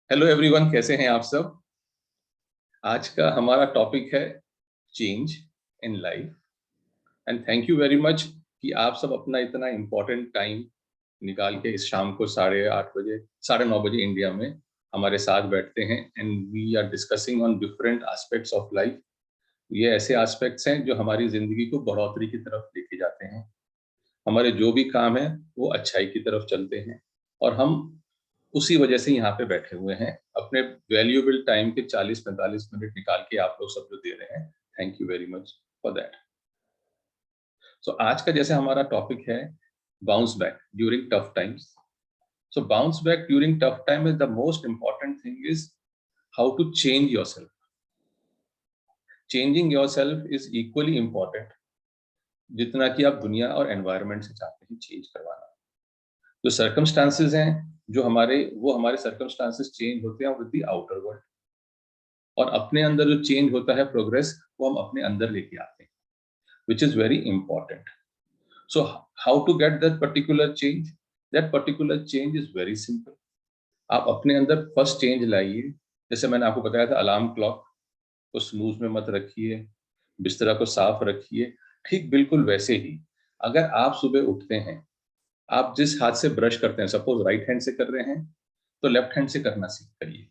Hello everyone, कैसे हैं आप सब। आज का हमारा टॉपिक है change in life. And thank you very much कि आप सब अपना इतना इम्पोर्टेंट टाइम निकाल के इस शाम को 8:30 बजे 9:30 बजे इंडिया में हमारे साथ बैठते हैं and we are discussing on different aspects of life. ये ऐसे एस्पेक्ट्स हैं जो हमारी जिंदगी को बढ़ोतरी की तरफ लेके जाते हैं। हमारे जो भी काम है वो अच्छाई की तरफ चलते हैं और हम उसी वजह से यहाँ पे बैठे हुए हैं। अपने वैल्यूएबल टाइम के 40-45 मिनट निकाल के आप लोग सब जो दे रहे हैं, thank you very much for that. So आज का जैसे हमारा टॉपिक है bounce back during tough times. So bounce back during tough time is the most important thing is how to change your self. Changing your self is equally important जितना कि आप दुनिया और एनवायरनमेंट से चाहते हैं चेंज करवाना। जो सर्कमस्टांसेस हैं, जो हमारे सर्कमस्टांसेस चेंज होते हैं विद द आउटर वर्ल्ड, और अपने अंदर जो चेंज होता है प्रोग्रेस वो हम अपने अंदर लेके आते हैं, which is very important. So how to get that particular change? That particular change is very simple. आप अपने अंदर फर्स्ट चेंज लाइए। जैसे मैंने आपको बताया था, अलार्म क्लॉक को स्नूज में मत रखिए, बिस्तरा को साफ रखिए। ठीक बिल्कुल वैसे ही अगर आप सुबह उठते हैं, आप जिस हाथ से ब्रश करते हैं, सपोज राइट हैंड से कर रहे हैं, तो लेफ्ट हैंड से करना सीख करिए।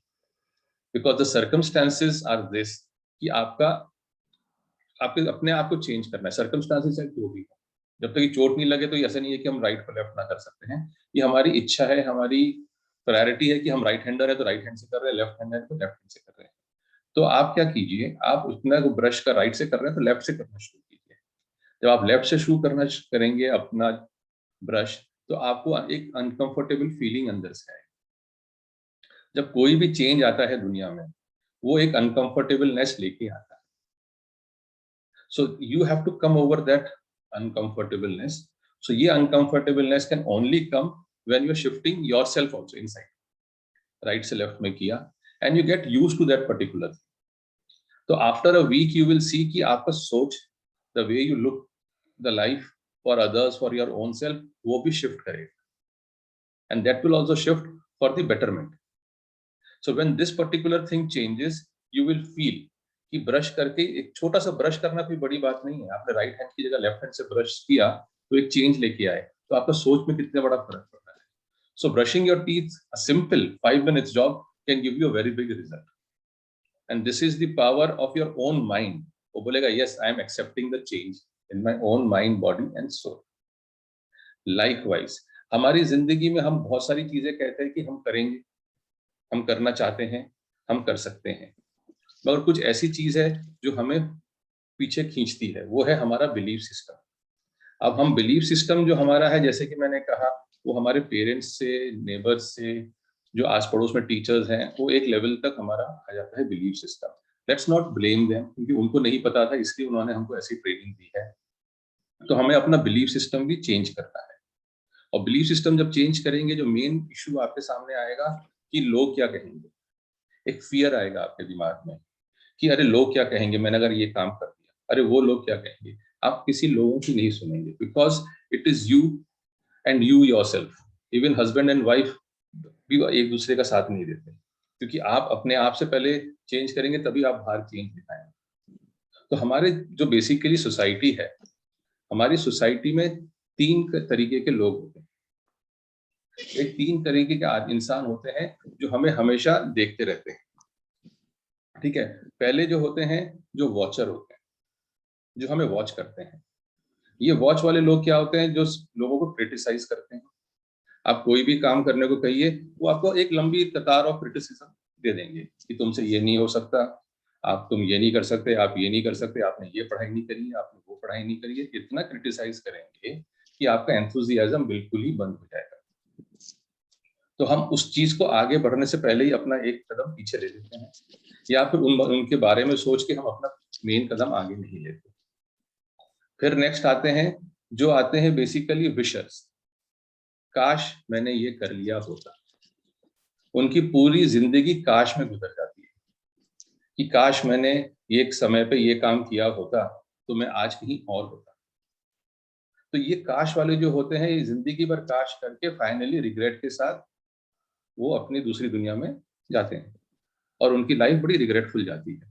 Because the circumstances are this कि आपके अपने आप को चेंज करना है। सर्कमस्टांसेस है जो भी हो, जब तक ये चोट नहीं लगे तो ये ऐसा नहीं है कि हम राइट को लेफ्ट ना कर सकते हैं। ये हमारी इच्छा है, हमारी प्रायोरिटी है कि हम राइट हैंडर है तो राइट हैंड से कर रहे हैं, लेफ्ट हैंडर है तो लेफ्ट हैंड से कर रहे हैं। तो आप क्या कीजिए, आप उतना ब्रश का राइट से कर रहे हैं तो लेफ्ट से करना शुरू कीजिए। जब आप लेफ्ट से शुरू करना करेंगे अपना ब्रश, तो आपको एक अनकंफर्टेबल फीलिंग अंदर से आएगी। जब कोई भी चेंज आता है दुनिया में, वो एक अनकंफर्टेबलनेस लेके आता है। So you have to come over that uncomfortableness. So ये uncomfortableness can only come when you're shifting yourself also inside. Right से left में किया and you get used to that particular thing. तो after a week you will see कि आपका सोच, the way you look the life for others, for your own self, वो भी shift करेगा. And that will also shift for the betterment. So when this particular thing changes, you will feel कि brush करके, एक छोटा सा brush करना कोई बड़ी बात नहीं है। आपने राइट हैंड की जगह लेफ्ट हैंड से ब्रश किया तो एक चेंज लेके आए, तो आपका सोच में कितना बड़ा फर्क पड़ता है। So brushing your teeth, a simple 5 minutes job can give you a very big result. And this is the power of your own mind. वो बोलेगा yes, I am accepting the change in my own mind, body and soul. Likewise हमारी जिंदगी में हम बहुत सारी चीजें कहते हैं कि हम करेंगे, हम करना चाहते हैं, हम कर सकते हैं, मगर कुछ ऐसी चीज है जो हमें पीछे खींचती है, वो है हमारा बिलीफ सिस्टम। अब हम बिलीफ सिस्टम जो हमारा है, जैसे कि मैंने कहा, वो हमारे पेरेंट्स से, नेबर्स से, जो आस पड़ोस में टीचर्स हैं, वो एक लेवल तक हमारा आ जाता है belief system. Let's not blame them, क्योंकि उनको नहीं पता था इसलिए उन्होंने हमको ऐसी ट्रेनिंग दी है। तो हमें अपना बिलीफ सिस्टम भी चेंज करना है। और बिलीफ सिस्टम जब चेंज करेंगे, जो मेन इशू आपके सामने आएगा कि लोग क्या कहेंगे। एक फियर आएगा आपके दिमाग में कि अरे लोग क्या कहेंगे, मैंने अगर ये काम कर दिया, अरे वो लोग क्या कहेंगे। आप किसी लोगों की नहीं सुनेंगे, because it is you and you yourself. Even husband and wife भी एक दूसरे का साथ नहीं देते, क्योंकि आप अपने आप से पहले चेंज करेंगे तभी आप बाहर चेंज दिखाएंगे। तो हमारे जो बेसिकली सोसाइटी है, हमारी सोसाइटी में 3 तरीके के लोग होते हैं। एक 3 तरीके के इंसान होते हैं जो हमें हमेशा देखते रहते हैं। ठीक है, पहले जो होते हैं, जो वॉचर होते हैं, जो हमें वॉच करते हैं। ये वॉच वाले लोग क्या होते हैं, जो लोगों को क्रिटिसाइज करते हैं। आप कोई भी काम करने को कहिए, वो आपको एक लंबी कतार ऑफ क्रिटिसिज्म दे देंगे कि तुमसे ये नहीं हो सकता, तुम ये नहीं कर सकते, आप ये नहीं कर सकते, आपने ये पढ़ाई नहीं करी है, आपने वो पढ़ाई नहीं करी है। इतना क्रिटिसाइज करेंगे कि आपका एंथुजियाज्म बिल्कुल ही बंद हो जाएगा। तो हम उस चीज को आगे बढ़ने से पहले ही अपना एक कदम पीछे ले लेते हैं, या फिर उनके बारे में सोच के हम अपना मेन कदम आगे नहीं लेते। फिर नेक्स्ट आते हैं बेसिकली विशर्स। काश मैंने ये कर लिया होता। उनकी पूरी जिंदगी काश में गुजर जाती है कि काश मैंने एक समय पे ये काम किया होता तो मैं आज कहीं और होता। तो ये काश वाले जो होते हैं, ये जिंदगी भर काश करके फाइनली रिग्रेट के साथ वो अपनी दूसरी दुनिया में जाते हैं और उनकी लाइफ बड़ी रिग्रेटफुल जाती है।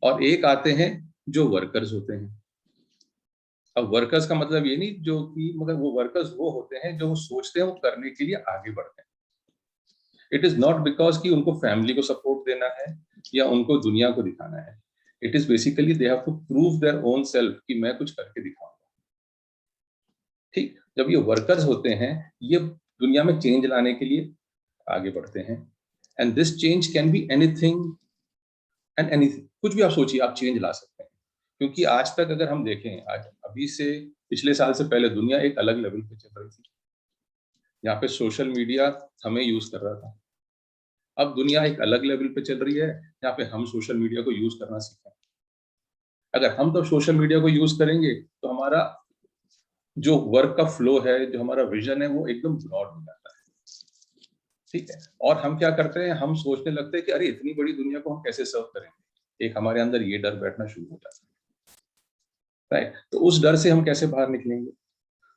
और एक आते हैं जो वर्कर्स होते हैं। अब वर्कर्स का मतलब ये नहीं जो कि, मगर वो वर्कर्स वो होते हैं जो वो सोचते हैं वो करने के लिए आगे बढ़ते हैं। इट इज नॉट बिकॉज कि उनको फैमिली को सपोर्ट देना है या उनको दुनिया को दिखाना है। It is basically they have to prove their own self कि मैं कुछ करके दिखाऊंगा। ठीक, जब ये वर्कर्स होते हैं, ये दुनिया में चेंज लाने के लिए आगे बढ़ते हैं। And this change can be anything and anything, कुछ भी आप सोचिए, आप चेंज ला सकते हैं। क्योंकि आज तक अगर हम देखें, आज अभी से पिछले साल से पहले दुनिया एक अलग लेवल पे चल रही थी, यहाँ पे सोशल मीडिया हमें यूज कर रहा था। अब दुनिया एक अलग लेवल पे चल रही है, यहाँ पे हम सोशल मीडिया को यूज करना सीखें। अगर हम तो सोशल मीडिया को यूज करेंगे तो हमारा जो वर्क का फ्लो है, जो हमारा विजन है, वो एकदम ब्रॉड हो जाता है। ठीक है, और हम क्या करते हैं, हम सोचने लगते हैं कि अरे इतनी बड़ी दुनिया को हम कैसे सर्व करेंगे। एक हमारे अंदर ये डर बैठना शुरू हो जाता है। राइट, तो उस डर से हम कैसे बाहर निकलेंगे?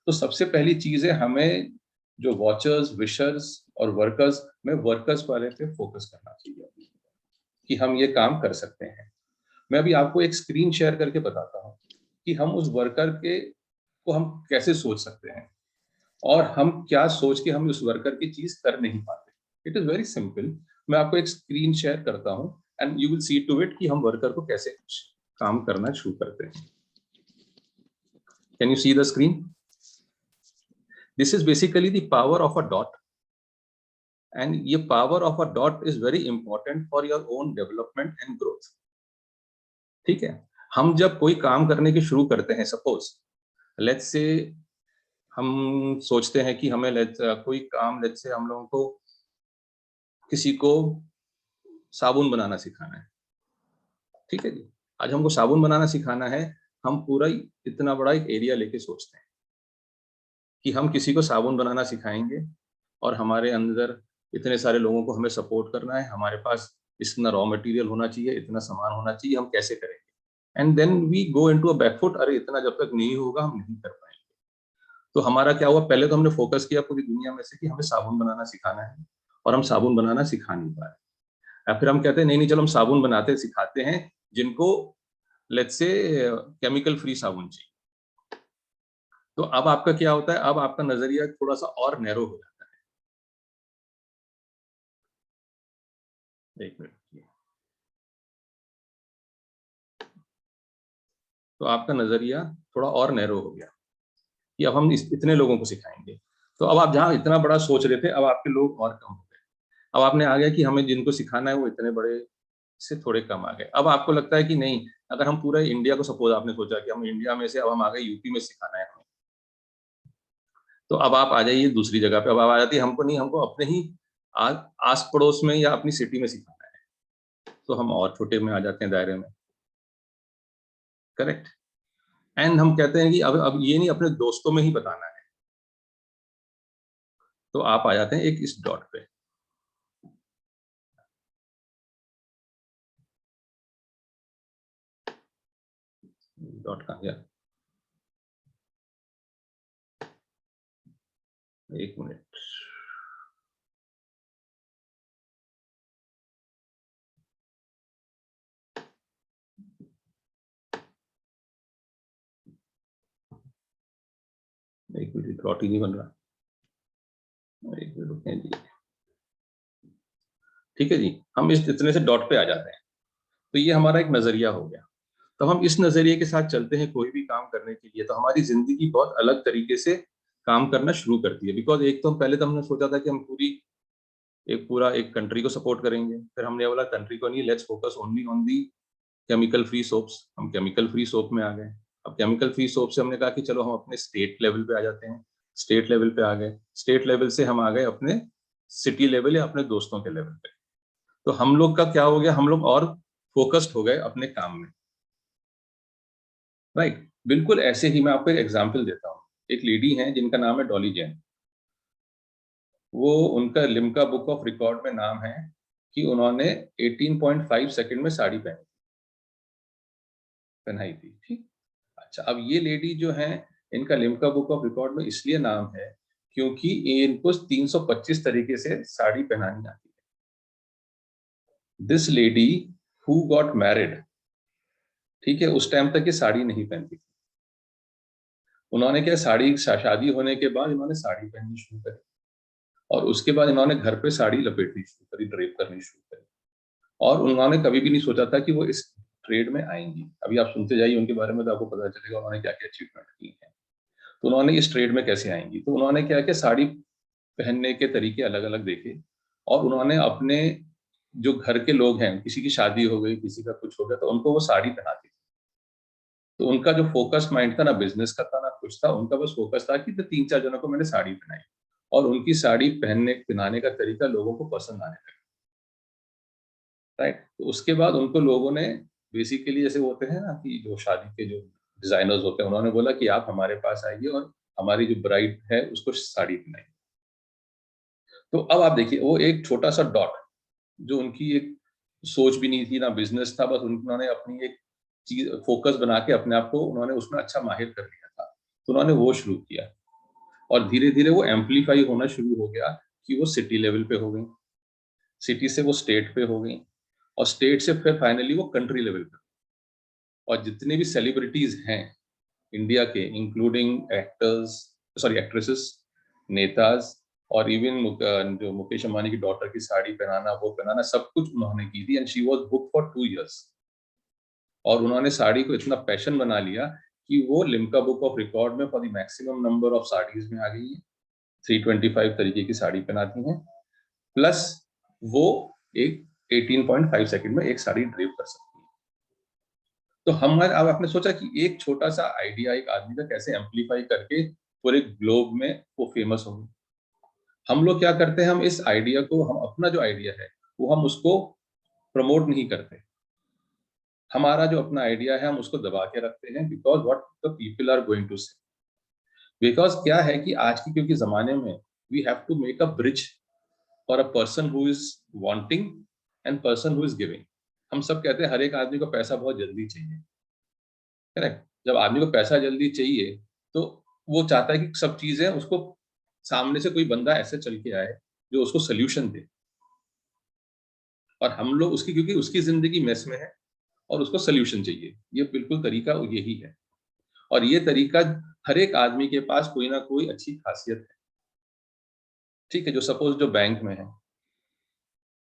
तो सबसे पहली चीज है, हमें जो वॉचर्स, विशर्स और वर्कर्स में वर्कर्स वाले पे फोकस करना चाहिए कि हम ये काम कर सकते हैं। मैं अभी आपको एक स्क्रीन शेयर करके बताता हूँ कि हम उस वर्कर के को हम कैसे सोच सकते हैं और हम क्या सोच के हम उस वर्कर की चीज कर नहीं पाते। It is very simple. मैं आपको एक स्क्रीन शेयर करता हूँ and you will see to it कि हम वर्कर को कैसे काम करना शुरू करते हैं। Can you see the screen? This is basically the power of a dot, and ये power of a dot is very important for your own development and growth. ठीक है, हम जब कोई काम करने की शुरू करते हैं, सपोज लेट्स से हम सोचते हैं कि हमें कोई काम, लेट्स से हम लोगों को किसी को साबुन बनाना सिखाना है। ठीक है जी, आज हमको साबुन बनाना सिखाना है। हम पूरा इतना बड़ा एक एरिया लेके सोचते हैं कि हम किसी को साबुन बनाना सिखाएंगे और हमारे अंदर इतने सारे लोगों को हमें सपोर्ट करना है, हमारे पास इतना रॉ मटेरियल होना चाहिए, इतना सामान होना चाहिए, हम कैसे करेंगे? And then we go into a back foot, अरे इतना जब तक नहीं होगा हम नहीं कर पाएंगे। तो हमारा क्या हुआ, पहले तो हमने फोकस किया पूरी दुनिया में से कि हमें साबुन बनाना सिखाना है और हम साबुन बनाना सिखा नहीं पा रहे। या फिर हम कहते हैं नहीं नहीं चलो हम साबुन बनाते सिखाते हैं जिनको लेट्स से केमिकल फ्री साबुन चाहिए। तो अब आपका क्या होता है, अब आपका नजरिया थोड़ा सा और नैरो हो जाता है। एक मिनट, तो आपका नजरिया थोड़ा और नैरो हो गया कि अब हम इतने लोगों को सिखाएंगे। तो अब आप जहाँ इतना बड़ा सोच रहे थे, अब आपके लोग और कम हो गए। अब आपने आ गया कि हमें जिनको सिखाना है वो इतने बड़े से थोड़े कम आ गए। अब आपको लगता है कि नहीं, अगर हम पूरा इंडिया को, सपोज आपने सोचा कि हम इंडिया में से अब हम आ गए यूपी में सिखाना है हमें, तो अब आप आ जाइए दूसरी जगह पे। अब आप आ जाती है हमको नहीं, हमको अपने ही आस पड़ोस में या अपनी सिटी में सिखाना है। तो हम और छोटे में आ जाते हैं दायरे में। करेक्ट। एंड हम कहते हैं कि अब ये नहीं, अपने दोस्तों में ही बताना है। तो आप आ जाते हैं एक इस डॉट पे। डॉट कहाँ गया? एक मिनट, एक मिनट, डॉट ही नहीं बन रहा। एक मिनट रुकें जी। ठीक है जी, हम इस इतने से डॉट पे आ जाते हैं। तो ये हमारा एक नजरिया हो गया। तो हम इस नजरिए के साथ चलते हैं कोई भी काम करने के लिए, तो हमारी जिंदगी बहुत अलग तरीके से काम करना शुरू करती है। बिकॉज एक तो हम पहले तो हमने सोचा था कि हम पूरा एक कंट्री को सपोर्ट करेंगे। फिर हमने बोला कंट्री को नहीं, let's focus only on the chemical free soaps. हम केमिकल फ्री सोप में आ गए। अब केमिकल फ्री सोप से हमने कहा कि चलो हम अपने स्टेट लेवल पे आ जाते हैं। स्टेट लेवल पे आ गए, स्टेट लेवल से हम आ गए अपने सिटी लेवल या अपने दोस्तों के लेवल पे। तो हम लोग का क्या हो गया, हम लोग और फोकस्ड हो गए अपने काम में। राइट, बिल्कुल ऐसे ही मैं आपको एक एग्जांपल देता हूँ। एक लेडी हैं जिनका नाम है डॉली जैन। वो, उनका लिम्का बुक ऑफ रिकॉर्ड में नाम है कि उन्होंने 18.5 सेकंड में साड़ी पहनाई थी। ठीक, अच्छा, अब ये लेडी जो है, इनका लिम्का बुक ऑफ रिकॉर्ड में इसलिए नाम है क्योंकि इनको 325 तरीके से साड़ी पहनानी आती है। This lady who got married, ठीक है, उस टाइम तक ये साड़ी नहीं पहनती थी। उन्होंने क्या, शादी होने के बाद इन्होंने साड़ी पहननी शुरू करी, और उसके बाद इन्होंने घर पे साड़ी लपेटनी शुरू करी, ड्रेप करनी शुरू करी। और उन्होंने कभी भी नहीं सोचा था कि वो इस ट्रेड में आएंगी। अभी आप सुनते जाइए उनके बारे में तो आपको पता चलेगा उन्होंने क्या क्या अचीवमेंट की है। तो उन्होंने इस ट्रेड में कैसे आएंगी, तो उन्होंने क्या किया, साड़ी पहनने के तरीके अलग अलग देखे, और उन्होंने अपने जो घर के लोग हैं, किसी की शादी हो गई, किसी का कुछ हो गया, तो उनको वो साड़ी पहनाती थी। तो उनका जो फोकस माइंड था, ना बिजनेस का था ना कुछ था, उनका बस फोकस था कि 3-4 जनों को मैंने साड़ी पहनाई, और उनकी साड़ी पहनाने का तरीका लोगों को पसंद आने लगा। राइट, तो उसके बाद उनको लोगों ने बेसिकली, जैसे होते हैं ना कि जो शादी के जो डिजाइनर्स होते हैं, उन्होंने बोला कि आप हमारे पास आइए और हमारी जो ब्राइड है उसको साड़ी पहनाइए। तो अब आप देखिए, वो एक छोटा सा डॉट, जो उनकी एक सोच भी नहीं थी, ना बिजनेस था, बस उन्होंने अपनी एक चीज फोकस बना के अपने आप को उन्होंने उसमें अच्छा माहिर कर लिया था, तो उन्होंने वो शुरू किया। और धीरे धीरे वो एम्पलीफाई होना शुरू हो गया, कि वो सिटी लेवल पे हो गई, सिटी से वो स्टेट पे हो गई, और स्टेट से फिर फाइनली वो कंट्री लेवल पे। और जितने भी सेलिब्रिटीज हैं इंडिया के, इंक्लूडिंग एक्टर्स, सॉरी एक्ट्रेसेस, नेताज, और इवन जो मुकेश अंबानी की डॉटर की साड़ी पहनाना, वो पहनाना, सब कुछ उन्होंने की थी, and she was book for 2 years. और उन्होंने साड़ी को इतना पैशन बना लिया कि वो लिम्का बुक ऑफ रिकॉर्ड में for the maximum number of saris में आ गई है। 325 तरीके की साड़ी पहनाती हैं, प्लस वो एक 18.5 सेकंड में एक साड़ी ड्रेप कर सकती है। तो हम, अब आपने सोचा कि एक छोटा सा आइडिया एक आदमी का कैसे एम्पलीफाई करके पूरे ग्लोब में वो फेमस हो गई। हम लोग क्या करते हैं, हम इस आइडिया को, हम अपना जो आइडिया है वो हम उसको प्रमोट नहीं करते। हमारा जो अपना आइडिया है हम उसको दबा के रखते हैं, because what the people are going to say. Because क्या है कि आज की क्योंकि जमाने में we have to make a bridge for a person who is wanting and person who is giving. हम सब कहते हैं हर एक आदमी को पैसा बहुत जल्दी चाहिए, करेक्ट। जब आदमी को पैसा जल्दी चाहिए, तो वो चाहता है कि सब चीजें उसको सामने से कोई बंदा ऐसे चल के आए जो उसको सोल्यूशन दे। और हम लोग उसकी, क्योंकि उसकी जिंदगी मेस में है और उसको सोल्यूशन चाहिए, ये बिल्कुल तरीका यही है। और ये तरीका हर एक आदमी के पास कोई ना कोई अच्छी खासियत है। ठीक है, जो सपोज जो बैंक में है,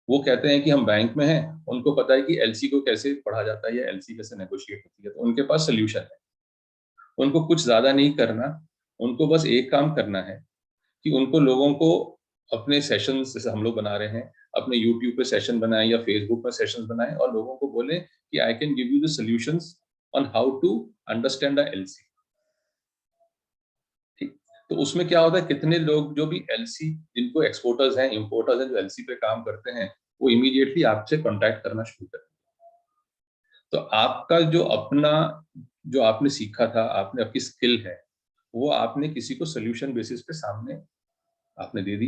वो कहते हैं कि हम बैंक में हैं, उनको पता है कि एलसी को कैसे पढ़ा जाता है या एलसी कैसे नेगोशिएट होती है, तो उनके पास सोल्यूशन है। उनको कुछ ज्यादा नहीं करना, उनको बस एक काम करना है कि उनको लोगों को अपने सेशन, जैसे हम लोग बना रहे हैं, अपने यूट्यूब पे सेशन बनाएं या फेसबुक पे सेशन बनाएं, और लोगों को बोलें कि I can give you the solutions on how to understand the LC. ठीक, तो उसमें क्या होता है, कितने लोग जो भी एलसी, जिनको एक्सपोर्टर्स हैं, इंपोर्टर्स हैं, जो एलसी पे काम करते हैं, वो इमीडिएटली आपसे कांटेक्ट करना शुरू करते हैं। तो आपका जो अपना, जो आपने सीखा था, आपने आपकी स्किल है, वो आपने किसी को सोल्यूशन बेसिस पे सामने आपने दे दी,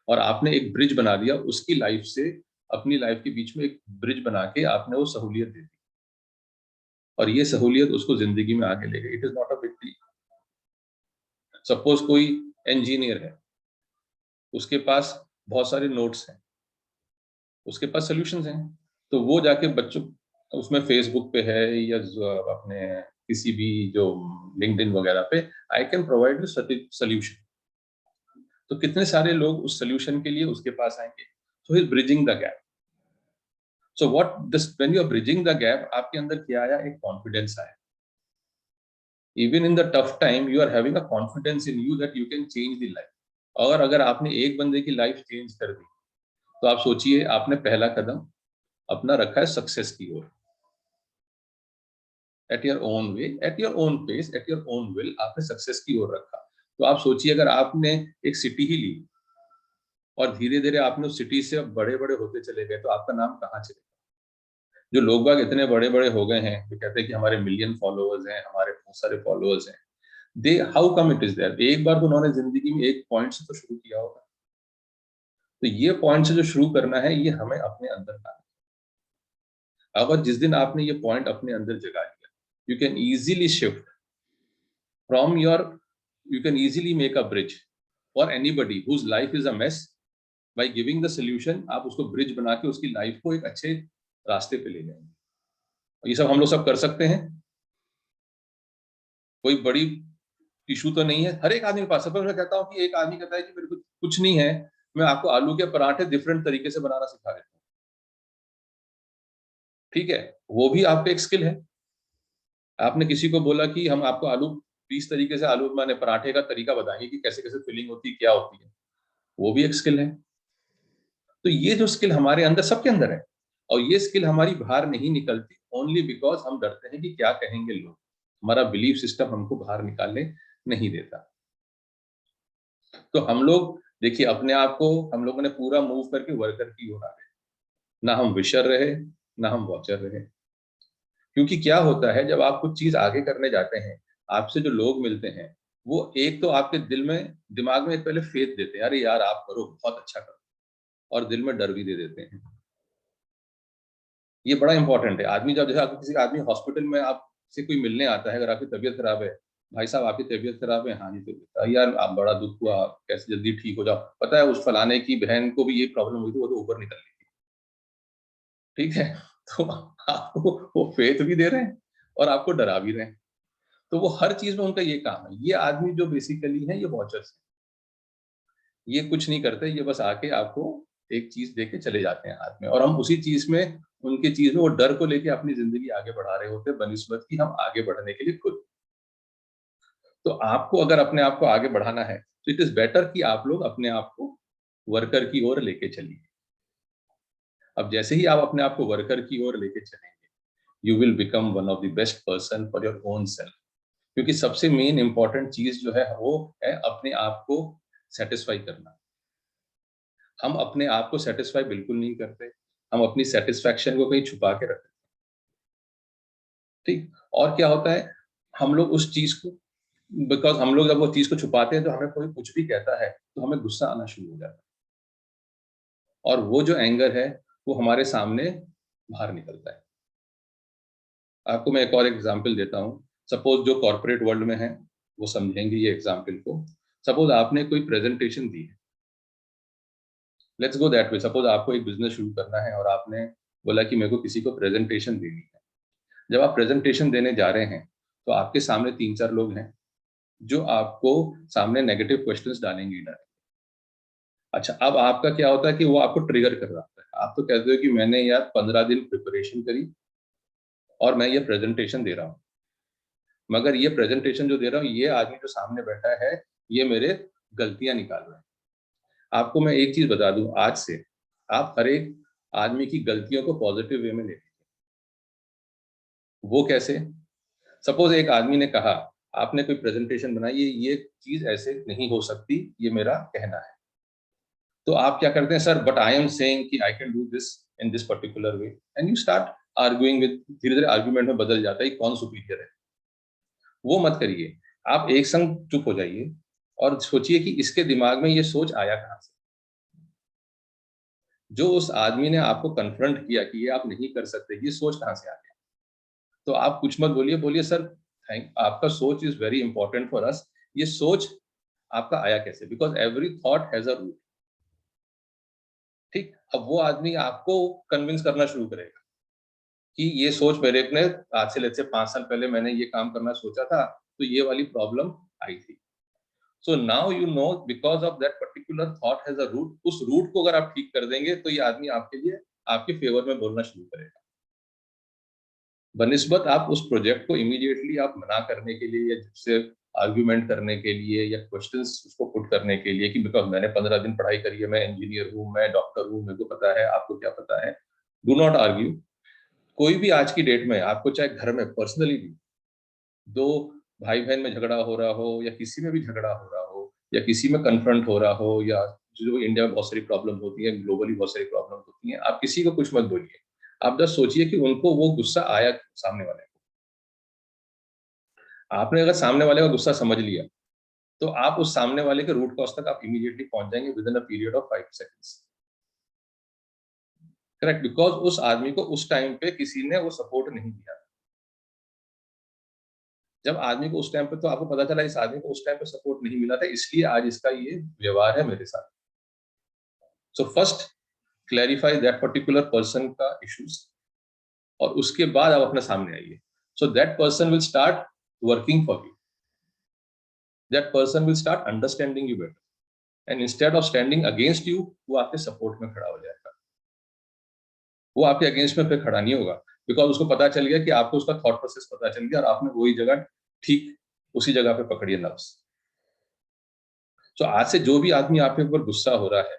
और आपने एक ब्रिज बना दिया उसकी लाइफ से अपनी लाइफ के बीच में, एक ब्रिज बना के आपने वो सहूलियत दे दी, और ये सहूलियत उसको जिंदगी में आगे ले गई। It is not a big deal. Suppose कोई इंजीनियर है, उसके पास बहुत सारे नोट्स हैं, उसके पास सॉल्यूशंस हैं, तो वो जाके बच्चों, उसमें फेसबुक पे है या अपने किसी भी जो लिंक्डइन वगैरह पे, I can provide you solution. तो कितने सारे लोग उस सोल्यूशन के लिए उसके पास आएंगे। So he bridging the gap. So what this, when you are bridging the gap, आपके अंदर क्या आया, एक कॉन्फिडेंस आया। Even in the tough time you are having a confidence in you that you can change the life. और अगर आपने एक बंदे की लाइफ चेंज कर दी, तो आप सोचिए, आपने पहला कदम अपना रखा है सक्सेस की ओर। At your own way, at your own pace, at your own will, आपने सक्सेस की ओर रखा। तो आप सोचिए, अगर आपने एक सिटी ही ली और धीरे धीरे आपने उस सिटी से बड़े बड़े होते चले गए, तो आपका नाम कहाँ चलेगा। जो लोग बाग इतने बड़े बड़े हो गए हैं, जो कहते हैं कि हमारे मिलियन फॉलोअर्स हैं, हमारे बहुत सारे फॉलोअर्स हैं, they, how come it is there, एक बार तो उन्होंने जिंदगी में एक पॉइंट से तो शुरू किया होगा। तो ये पॉइंट से जो शुरू करना है, ये हमें अपने अंदर लाना है। अगर जिस दिन आपने ये पॉइंट अपने अंदर जगा लिया, you can easily shift from your, you can easily make a bridge for anybody whose life is a mess, by giving the solution आप उसको ब्रिज बना के उसकी लाइफ को एक अच्छे रास्ते पे ले जाएंगे। ये सब हम लोग सब कर सकते हैं, कोई बड़ी इशू तो नहीं है, हर एक आदमी के पास। सपोज मैं कहता हूँ कि एक आदमी कहता है कि मेरे को कुछ नहीं है, मैं आपको आलू के पराठे डिफरेंट तरीके से बनाना सिखा देता हूँ, ठीक है, वो भी आपका एक स्किल है। आपने किसी को बोला कि हम आपको आलू 20 तरीके से आलू माने पराठे का तरीका बताएंगे कि कैसे कैसे फिलिंग होती है, क्या होती है, वो भी एक स्किल है। तो ये जो स्किल हमारे अंदर सबके अंदर है, और ये स्किल हमारी बाहर नहीं निकलती ओनली बिकॉज हम डरते हैं कि क्या कहेंगे लोग। हमारा बिलीफ सिस्टम हमको बाहर निकालने नहीं देता। तो हम लोग देखिए अपने आप को हम लोगों ने पूरा मूव करके वर्कर की ओर आ गए, ना हम विशर रहे ना हम वॉचर रहे। क्योंकि क्या होता है जब आप कुछ चीज आगे करने जाते हैं, आपसे जो लोग मिलते हैं वो एक तो आपके दिल में दिमाग में एक पहले फेथ देते हैं, अरे यार आप करो, बहुत अच्छा करो, और दिल में डर भी दे देते हैं। ये बड़ा इंपॉर्टेंट है। आदमी जब जैसे आपको किसी आदमी हॉस्पिटल में आपसे कोई मिलने आता है, अगर आपकी तबीयत खराब है, भाई साहब आपकी तबीयत खराब है, हाँ जी तबीयत यार आप बड़ा दुख हुआ, कैसे जल्दी ठीक हो जाओ, पता है उस फलाने की बहन को भी ये प्रॉब्लम हुई थी, वो तो ऊपर निकल गई थी, ठीक है। तो आपको वो फेथ भी दे रहे हैं और आपको डरा भी रहे हैं। तो वो हर चीज में उनका ये काम है। ये आदमी जो बेसिकली है ये वॉचर्स है, ये कुछ नहीं करते, ये बस आके आपको एक चीज दे के चले जाते हैं हाथ में, और हम उसी चीज में उनकी चीज में वो डर को लेके अपनी जिंदगी आगे बढ़ा रहे होते हैं बनिस्बत की हम आगे बढ़ने के लिए खुद। तो आपको अगर अपने आप को आगे बढ़ाना है तो इट इज बेटर कि आप लोग अपने आप को वर्कर की ओर लेके चलिए। अब जैसे ही आप अपने आप को वर्कर की ओर लेके चलेंगे, you will become one of the best person for your own self. क्योंकि सबसे मेन इंपॉर्टेंट चीज जो है वो है अपने आप को सेटिस्फाई करना। हम अपने आप को सेटिस्फाई बिल्कुल नहीं करते, हम अपनी सेटिस्फैक्शन को कहीं छुपा के रखते हैं, ठीक। और क्या होता है, हम लोग उस चीज को, बिकॉज हम लोग जब वो चीज को छुपाते हैं तो हमें कोई कुछ भी कहता है तो हमें गुस्सा आना शुरू हो जाता है, और वो जो एंगर है वो हमारे सामने बाहर निकलता है। आपको मैं एक और एग्जांपल देता हूँ। सपोज जो कॉर्पोरेट वर्ल्ड में है वो समझेंगे ये एग्जांपल को। सपोज आपने कोई प्रेजेंटेशन दी है, let's go that way. Suppose आपको एक बिजनेस शुरू करना है और आपने बोला कि मेरे को किसी को प्रेजेंटेशन देनी है। जब आप प्रेजेंटेशन देने जा रहे हैं तो आपके सामने 3-4 लोग हैं जो आपको सामने नेगेटिव क्वेश्चंस डालेंगे ही डालेंगे। अच्छा, अब आपका क्या होता है कि वो आपको ट्रिगर कर रहा होता है। आप तो कहते हो कि मैंने यार 15 दिन प्रिपरेशन करी और मैं ये प्रेजेंटेशन दे रहा हूँ, मगर ये प्रेजेंटेशन जो दे रहा हूँ ये आदमी जो सामने बैठा है ये मेरे गलतियां निकाल रहा है। आपको मैं एक चीज बता दूं, आज से आप हर एक आदमी की गलतियों को पॉजिटिव वे में ले लीजिए। वो कैसे? सपोज एक आदमी ने कहा, आपने कोई प्रेजेंटेशन बनाई, ये चीज ऐसे नहीं हो सकती, ये मेरा कहना है। तो आप क्या करते हैं, sir but I am saying कि I can do this in this particular way, and you start arguing with, धीरे धीरे आर्ग्यूमेंट में बदल जाता है कौन सुपीरियर है। वो मत करिए। आप एक संग चुप हो जाइए और सोचिए कि इसके दिमाग में ये सोच आया कहाँ से। जो उस आदमी ने आपको कन्फ्रंट किया कि ये आप नहीं कर सकते, ये सोच कहाँ से आ गया। तो आप कुछ मत बोलिए, बोलिए सर थैंक, आपका सोच is very important for us. ये सोच आपका आया कैसे, because every thought has a root, ठीक। अब वो आदमी आपको कन्विंस करना शुरू करेगा कि ये सोच मेरे ने आज से लेट्स से 5 साल पहले मैंने ये काम करना सोचा था, तो ये वाली प्रॉब्लम आई थी। So now you know because of that particular thought has a root, उस रूट को अगर आप ठीक कर देंगे तो ये आदमी आपके लिए आपके फेवर में बोलना शुरू करेगा। बनिस्बत आप उस प्रोजेक्ट को इमीडिएटली आप मना करने के लिए या जिससे आर्ग्यूमेंट करने के लिए या क्वेश्चंस उसको पुट करने के लिए कि बिकॉज मैंने 15 दिन पढ़ाई करी है, मैं इंजीनियर हूँ, मैं डॉक्टर हूँ, मेरे को पता है, आपको क्या पता है। Do not argue. कोई भी आज की डेट में आपको चाहे घर में पर्सनली भी दो भाई बहन में झगड़ा हो रहा हो या किसी में भी झगड़ा हो रहा हो या किसी में कन्फ्रंट हो रहा हो, या जो इंडिया में बहुत सारी प्रॉब्लम होती है, ग्लोबली बहुत सारी प्रॉब्लम होती हैं, आप किसी को कुछ मत बोलिए। आप बस सोचिए कि उनको वो गुस्सा आया सामने वाले को। आपने अगर सामने वाले का गुस्सा समझ लिया तो आप उस सामने वाले के रूट कॉज तक आप इमीडिएटली पहुंच जाएंगे with in a period of 5 seconds. Correct, because उस आदमी को उस टाइम पे किसी ने वो सपोर्ट नहीं दिया। जब आदमी को उस टाइम पे, तो आपको पता चला इस आदमी को उस टाइम पे सपोर्ट नहीं मिला था, इसलिए आज इसका ये व्यवहार है मेरे साथ। So first clarify that particular person का इश्यूज, और उसके बाद आप अपने सामने आइए. So that person will start working for you, that person will start understanding you better, and instead of standing against you, वो आपके सपोर्ट में खड़ा हो जाएगा. वो आपके अगेंस्ट में फिर खड़ा नहीं होगा, बिकॉज उसको पता चल गया कि आपको उसका थॉट प्रोसेस पता चल गया, और आपने वही जगह ठीक उसी जगह पे पकड़ी है नर्व्स. तो आज से जो भी आदमी आपके ऊपर गुस्सा हो रहा है,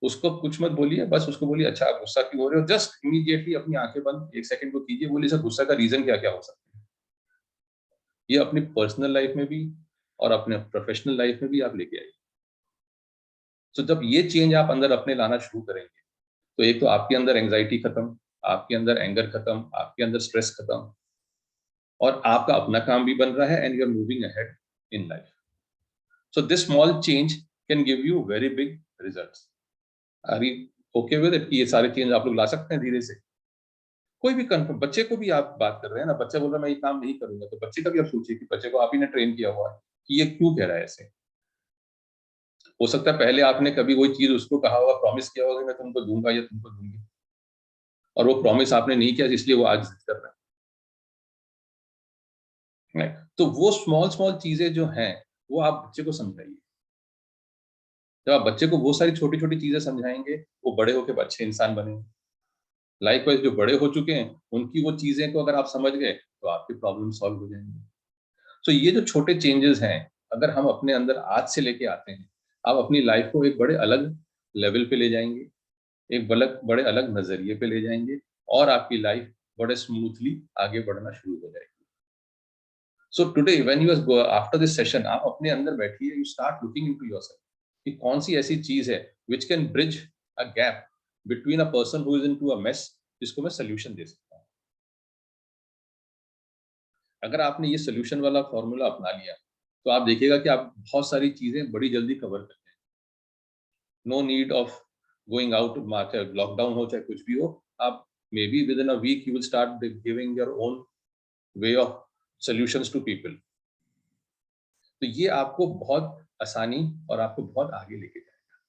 उसको कुछ मत बोलिए, बस उसको बोलिए अच्छा आप गुस्सा क्यों हो रहे हो, जस्ट इमीडिएटली अपनी आंखें बंद 1 सेकंड को कीजिए, बोलिए सर गुस्सा का रीजन क्या क्या हो सकता है. ये अपनी पर्सनल लाइफ में भी और अपने प्रोफेशनल लाइफ में भी आप लेके आइए. तो जब ये चेंज आप अंदर अपने लाना शुरू करेंगे, तो एक तो आपके अंदर एंजाइटी खत्म, आपके अंदर एंगर खत्म, आपके अंदर स्ट्रेस खत्म, और आपका अपना काम भी बन रहा है, and you are moving ahead in life. So this small change can give you very big results. Are you okay with it कि ये सारे चेंज आप लोग ला सकते हैं धीरे से? कोई भी कंफर्म, बच्चे को भी आप बात कर रहे हैं ना, बच्चा बोल रहा है मैं ये काम नहीं करूंगा, तो बच्चे का भी आप सोचिए कि बच्चे को आप ही ने ट्रेन किया हुआ है कि ये क्यों कह रहा है ऐसे. हो सकता है पहले आपने कभी कोई चीज उसको कहा होगा, प्रॉमिस किया होगा कि मैं तुमको दूंगा या तुमको दूंगी, और वो प्रॉमिस आपने नहीं किया, इसलिए वो आज जिद कर रहा है. Right? तो वो स्मॉल स्मॉल चीजें जो हैं, वो आप बच्चे को समझाइए. जब आप बच्चे को वो सारी छोटी छोटी चीजें समझाएंगे, वो बड़े होकर अच्छे इंसान बनेंगे. लाइकवाइज जो बड़े हो चुके हैं, उनकी वो चीजें को अगर आप समझ गए, तो आपकी प्रॉब्लम सॉल्व हो जाएंगी. तो ये जो छोटे चेंजेस हैं, अगर हम अपने अंदर आज से लेके आते हैं, आप अपनी लाइफ को एक बड़े अलग लेवल पे ले जाएंगे, एक बड़े अलग नजरिए पे ले जाएंगे, और आपकी लाइफ बड़े स्मूथली आगे बढ़ना शुरू हो जाएगी. So today when you are after this session, आप अपने अंदर बैठिए, you start looking into yourself कि कौन सी ऐसी चीज है which can bridge a gap between a person who is into a mess, जिसको मैं सोल्यूशन दे सकता हूँ. अगर आपने ये सोल्यूशन वाला फॉर्मूला अपना लिया, तो आप देखिएगा कि आप बहुत सारी चीजें बड़ी जल्दी कवर करते हैं. No need of going out market, lockdown हो चाहे कुछ भी हो, आप may be within a week you will start giving your own way of solutions to people. तो ये आपको बहुत आसानी और आपको बहुत आगे लेके जाएगा.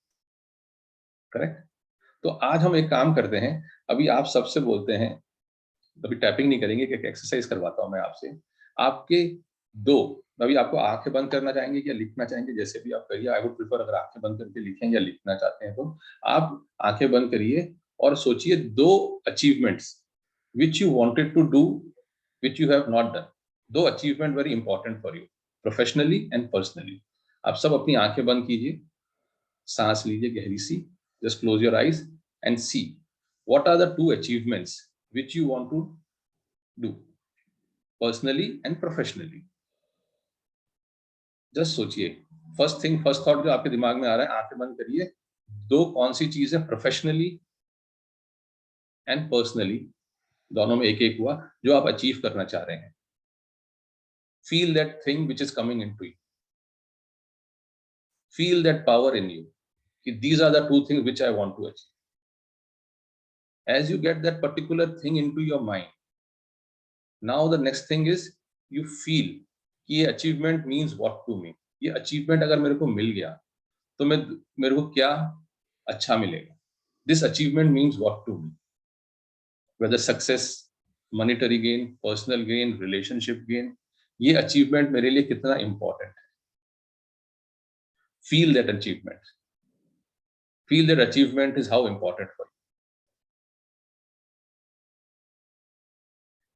करेक्ट. तो आज हम एक काम करते हैं, अभी आप सबसे बोलते हैं, अभी टैपिंग नहीं करेंगे, एक एक्सरसाइज करवाता हूं मैं आपसे. आपके दो, अभी आपको आंखें बंद करना चाहेंगे या लिखना चाहेंगे, जैसे भी आप करिए. आई वुड प्रिफर अगर आंखें बंद करके लिखें या लिखना चाहते हैं, तो आप आंखें बंद करिए और सोचिए दो achievements which you wanted to do, which you have not done. दो achievement very important for you, professionally and personally. आप सब अपनी आंखें बंद कीजिए, सांस लीजिए गहरी सी, just close your eyes and see what are the two achievements which you want to do personally and professionally. Just सोचिए, फर्स्ट थिंग फर्स्ट थॉट जो आपके दिमाग में आ रहा है, आंखें बंद करिए. दो कौन सी चीज है प्रोफेशनली एंड पर्सनली, दोनों में एक एक हुआ, जो आप अचीव करना चाह रहे हैं. Feel that thing which is coming into you, feel that power in you कि these are the two things which I want to achieve. As you get that particular thing into your mind, now the next thing is you feel कि ये achievement means what to me. ये achievement अगर मेरे को मिल गया, तो मेरे को क्या अच्छा मिलेगा. This achievement means what to me, whether success, monetary gain, personal gain, relationship gain, ये अचीवमेंट मेरे लिए कितना इंपॉर्टेंट है. Feel that achievement, feel that achievement is how important for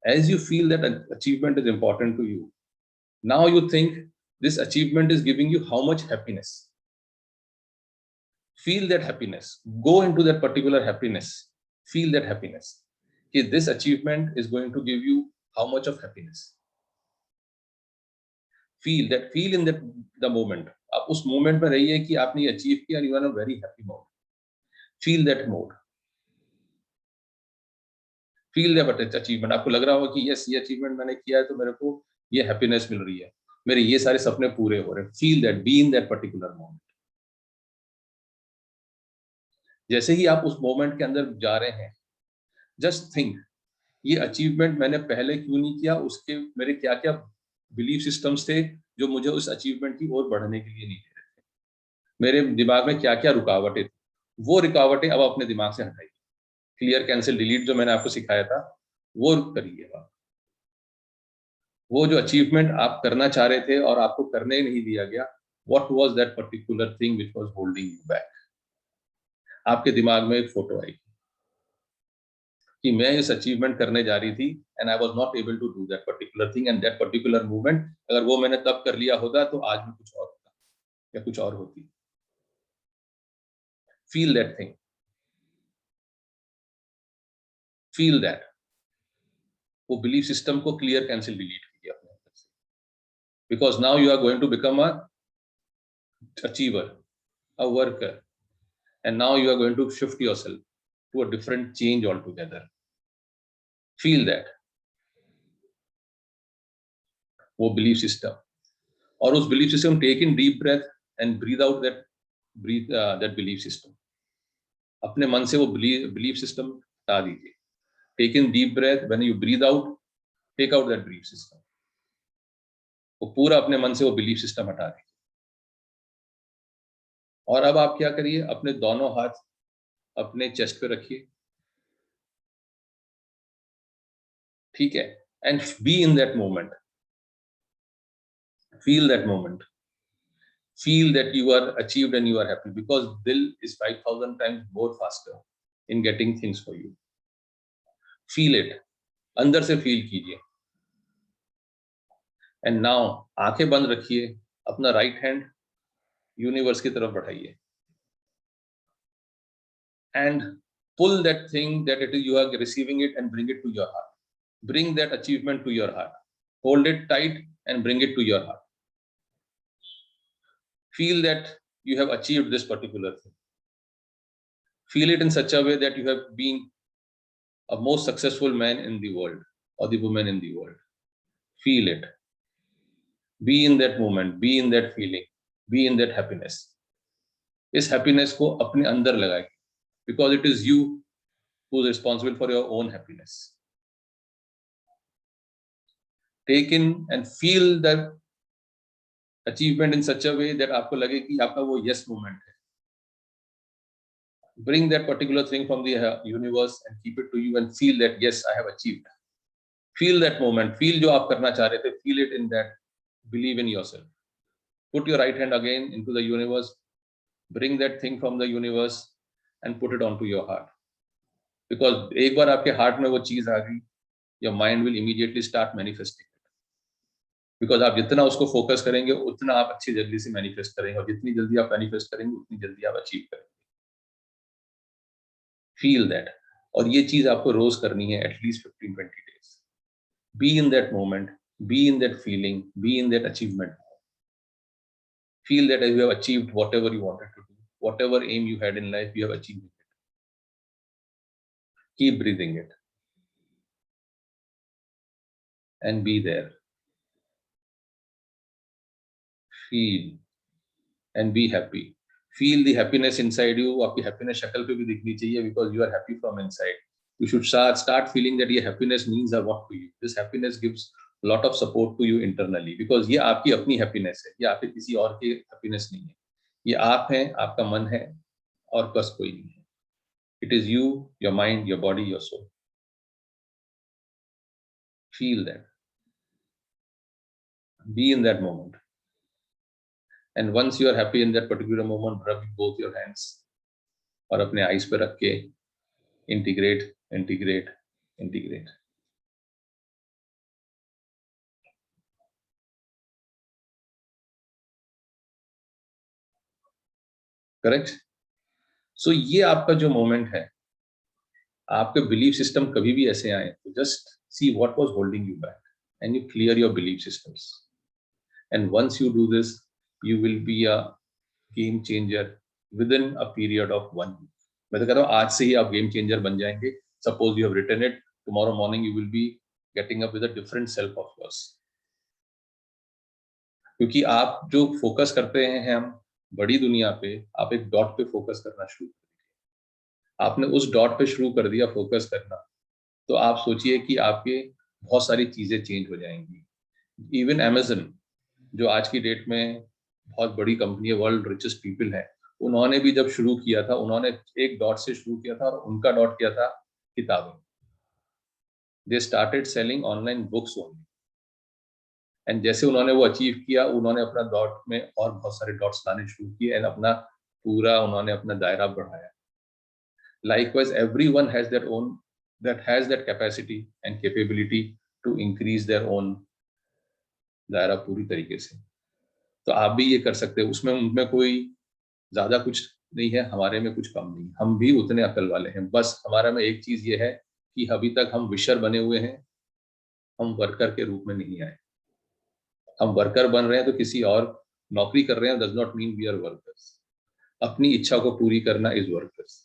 you. As you feel that achievement is important to you, now you think this achievement is giving you how much happiness. Feel that happiness, go into that particular happiness, feel that happiness कि this achievement is going to give you how much of happiness. Feel that, feel in that the moment. आप उस moment में रहिए कि आपने ये achieve किया, you are in a very happy mode. Feel that mode, feel that achievement. आपको लग रहा होगा कि yes, ये achievement मैंने किया है, तो मेरे को ये happiness मिल रही है, मेरे ये सारे सपने पूरे हो रहे हैं. Feel that, be in that particular moment. जैसे ही आप उस मोमेंट के अंदर जा रहे हैं, जस्ट थिंक ये अचीवमेंट मैंने पहले क्यों नहीं किया, उसके मेरे क्या क्या बिलीफ सिस्टम्स थे जो मुझे उस अचीवमेंट की ओर बढ़ने के लिए नहीं दे रहे थे, मेरे दिमाग में क्या क्या रुकावटें थी. वो रुकावटें अब अपने दिमाग से हटाइए। क्लियर, कैंसिल, डिलीट जो मैंने आपको सिखाया था वो करिए आप। वो जो अचीवमेंट आप करना चाह रहे थे और आपको करने ही नहीं दिया गया, what was that particular thing which was holding you back? आपके दिमाग में एक फोटो आएगी कि मैं इस अचीवमेंट करने जा रही थी and I was not able to do that particular thing and that particular movement, अगर वो मैंने तब कर लिया होता तो आज मैं कुछ और होता या कुछ और होती। Feel that thing, feel that. वो बिलीफ सिस्टम को क्लियर, कैंसिल, डिलीट कीजिए अपने अंदर से, because now you are going to become a achiever, a worker, and now you are going to shift yourself to a different change altogether. Feel that, वो belief system, और उस belief system, take in deep breath and breathe out that belief system. अपने मन से वो belief system हटा दीजिए. Take in deep breath, when you breathe out, take out that belief system. वो पूरा अपने मन से वो belief system हटा दीजिए. और अब आप क्या करिए, अपने दोनों हाथ अपने चेस्ट पे रखिए, ठीक है, and B in that moment, feel that moment, feel that you are achieved and you are happy, because dil is 5000 times more faster in getting things for you. Feel it, अंदर से feel कीजिए। And now आंखें बंद रखिए, अपना right hand universe की तरफ बढ़ाइए and pull that thing that it is you are receiving it and bring it to your heart. Bring that achievement to your heart, hold it tight and bring it to your heart. Feel that you have achieved this particular thing. Feel it in such a way that you have been a most successful man in the world or the woman in the world. Feel it, be in that moment, be in that feeling, be in that happiness. इस happiness को अपने अंदर लगाइए, because it is you who is responsible for your own happiness. Take in and feel that achievement in such a way that आपको लगे कि आपका वो yes moment है. Bring that particular thing from the universe and keep it to you and feel that yes, I have achieved. Feel that moment, feel जो आप करना चाह रहे थे, feel it in that, believe in yourself. Put your right hand again into the universe, bring that thing from the universe and put it onto your heart. Because एक बार आपके heart में वो चीज आ गई, your mind will immediately start manifesting it. Because आप जितना उसको focus करेंगे, उतना आप अच्छी जल्दी से manifest करेंगे, और जितनी जल्दी आप manifest करेंगे, उतनी जल्दी आप achieve करेंगे. Feel that. और ये चीज आपको रोज करनी है at least 15-20 days. Be in that moment, be in that feeling, be in that achievement. Feel that you have achieved whatever you wanted to do, whatever aim you had in life, you have achieved it. Keep breathing it and be there. Feel and be happy. Feel the happiness inside you. आपकी happiness शक्ल पे भी दिखनी चाहिए, because you are happy from inside. You should start feeling that ये happiness means a lot to you. This happiness gives a lot of support to you internally, because ये आपकी अपनी happiness है, ये आपके किसी और की happiness नहीं है. ये आप हैं, आपका मन है, और बस कोई नहीं है. It is you, your mind, your body, your soul. Feel that. Be in that moment. And once you are happy in that particular moment, rub both your hands और अपने eyes पे रख के integrate, integrate, integrate. Correct? So ये आपका जो moment है, आपके belief system कभी भी ऐसे आए, तो just see what was holding you back and you clear your belief systems. And once you do this, you will be a game changer within a period of 1 week. मैं तो कहता हूँ आज से ही आप game changer बन जाएंगे. Suppose you have written it, tomorrow morning you will be getting up with a different self of yours. क्योंकि आप जो फोकस करते हैं हम बड़ी दुनिया पे, आप एक डॉट पे फोकस करना शुरू कर दिए. आपने उस डॉट पे शुरू कर दिया फोकस करना, तो आप सोचिए कि आपके बहुत सारी चीजें चेंज हो जाएंगी. इवन Amazon, जो आज की डेट में बहुत बड़ी कंपनी है, वर्ल्ड रिचेस्ट पीपल है, उन्होंने भी जब शुरू किया था, उन्होंने एक डॉट से शुरू किया था और उनका डॉट क्या था? किताबें। They started selling online books only, and जैसे उन्होंने वो अचीव किया, उन्होंने अपना डॉट में और बहुत सारे डॉट्स लाने शुरू किए एंड अपना पूरा उन्होंने अपना दायरा बढ़ाया। Likewise, everyone has their own, that has that capacity and capability to increase their own दायरा पूरी तरीके से। तो आप भी ये कर सकते हो, उसमें उनमें कोई ज्यादा कुछ नहीं है, हमारे में कुछ कम नहीं, हम भी उतने अकल वाले हैं। बस हमारा में एक चीज ये है कि अभी तक हम विशर बने हुए हैं, हम वर्कर के रूप में नहीं आए। हम वर्कर बन रहे हैं तो किसी और नौकरी कर रहे हैं, does not mean we are workers. अपनी इच्छा को पूरी करना इज वर्कर्स।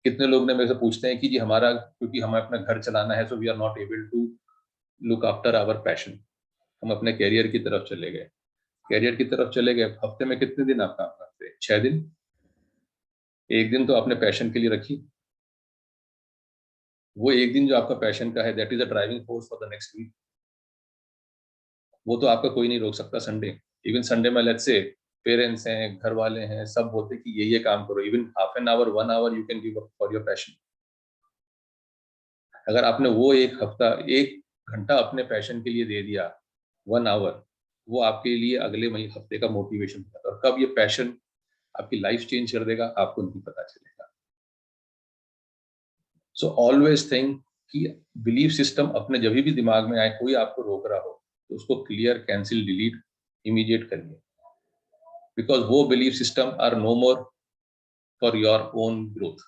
कितने लोग ने मेरे से पूछते हैं कि जी हमारा, क्योंकि हमें अपना घर चलाना है, so we are not able to look after our passion. हम अपने कैरियर की तरफ चले गए। कैरियर की तरफ चले गए, हफ्ते में कितने दिन आप काम करते हैं? 6 दिन। एक दिन तो अपने पैशन के लिए रखिए। वो एक दिन जो आपका पैशन का है, that is a driving force for the next week. वो तो आपका कोई नहीं रोक सकता। संडे, इवन संडे में लेट्स से पेरेंट्स हैं, घर वाले हैं, सब बोलते हैं कि ये काम करो, even half an hour 1 hour you can give up for your passion. अगर आपने वो एक हफ्ता 1 घंटा अपने पैशन के लिए दे दिया, 1 आवर, वो आपके लिए अगले महीने हफ्ते का मोटिवेशन होता है। और कब ये पैशन आपकी लाइफ चेंज कर देगा, आपको नहीं पता चलेगा। सो ऑलवेज थिंक कि बिलीफ सिस्टम अपने जब भी दिमाग में आए, कोई आपको रोक रहा हो, तो उसको क्लियर, कैंसिल, डिलीट इमीडिएट करिए, बिकॉज वो belief system are no more for your own growth.